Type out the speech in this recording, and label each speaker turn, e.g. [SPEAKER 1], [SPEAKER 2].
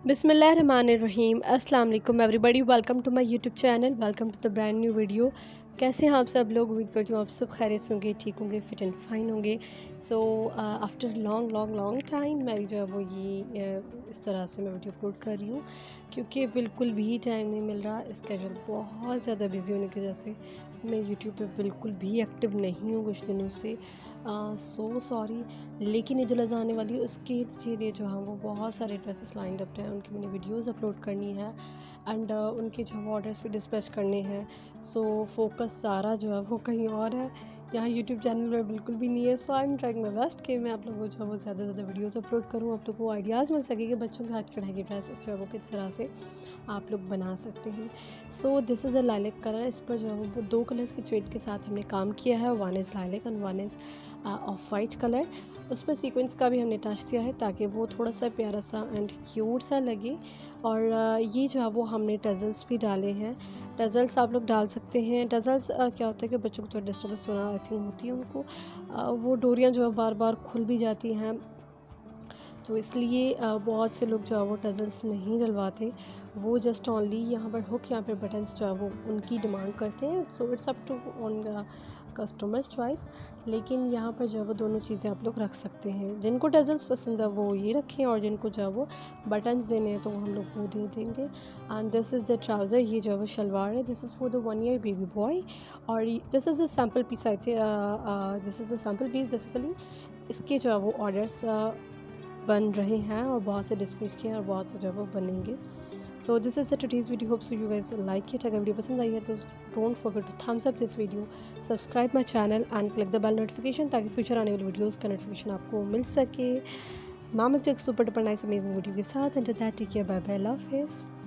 [SPEAKER 1] बिस्मिल्लाहिर्रहमानिर्रहीम। अस्सलाम वालेकुम everybody, welcome to my YouTube channel, welcome to the brand new video. कैसे हैं आप सब लोग? उम्मीद करती हूँ आप सब खैरियत से होंगे, ठीक होंगे, फिट एंड फाइन होंगे। So after long long long time मेरी जो है वो इस तरह से मैं वीडियो अपलोड कर रही हूँ, क्योंकि बिल्कुल भी टाइम नहीं मिल रहा। स्केड्यूल बहुत ज़्यादा बिजी होने की वजह से मैं यूट्यूब पे बिल्कुल भी एक्टिव नहीं हूँ कुछ दिनों से। So sorry. लेकिन ईद उल अज़हा आने वाली है, उसके लिए जो है वो बहुत सारे ड्रेसेस लाइंड अप हैं, उनकी मैंने वीडियोस अपलोड करनी है एंड उनके जो ऑर्डर्स भी डिस्पैच करने हैं। सो फोकस सारा जो है वो कहीं और है, यहाँ यूट्यूब चैनल में बिल्कुल भी नहीं है। So I am trying my best कि मैं आप लोगों को जो है वो ज़्यादा से ज़्यादा वीडियोस अपलोड करूँ, आप लोगों को आइडियाज़ मिल सके कि बच्चों के हाथ की कढ़ाई की ड्रेसेस जो है वो किस तरह से आप लोग बना सकते हैं। सो this is a lilac colour. इस पर जो है वो दो कलर्स की थ्रेड के साथ हमने काम किया है, one is lilac and one is of white colour. उस पर सीक्वेंस का भी हमने टच दिया है ताकि वो थोड़ा सा प्यारा सा एंड क्यूट सा लगे। और ये जो है वो हमने टजल्स भी डाले हैं। टजल्स आप लोग डाल सकते हैं। टजल्स क्या होता है कि बच्चों को थोड़ा डिस्टर्बेंस होना आई थिंक होती है उनको, वो डोरियाँ जो है बार बार खुल भी जाती हैं, तो इसलिए बहुत से लोग जो है वो टजल्स नहीं डलवाते। वो जस्ट ओनली यहाँ पर हुक, यहाँ पर बटन्स जो है वो उनकी डिमांड करते हैं। So it's up to on customers choice. लेकिन यहाँ पर जो है वो दोनों चीज़ें आप लोग रख सकते हैं। जिनको टजल्स पसंद है वो ये रखें, और जिनको जो है वो बटन्स देने हैं तो हम लोग वो दे देंगे। And this is the trouser, ये जो है वो शलवार है। This is for the 1 year baby boy. और this is the sample piece आई थे, this is the sample piece basically. इसके जो है वो ऑर्डर्स बन रहे हैं और बहुत से डिस्पैच किए हैं और बहुत से जो है वो बनेंगे। So this is the today's video, hope so you guys like it. अगर वीडियो पसंद आई है तो don't forget to thumbs up this video, subscribe my channel and click the bell notification, ताकि फ्यूचर आने वाली वीडियोस का नोटिफिकेशन आपको मिल सके। मामा tech super duper nice amazing video के साथ। And that take care, bye bye, love हाफिज़।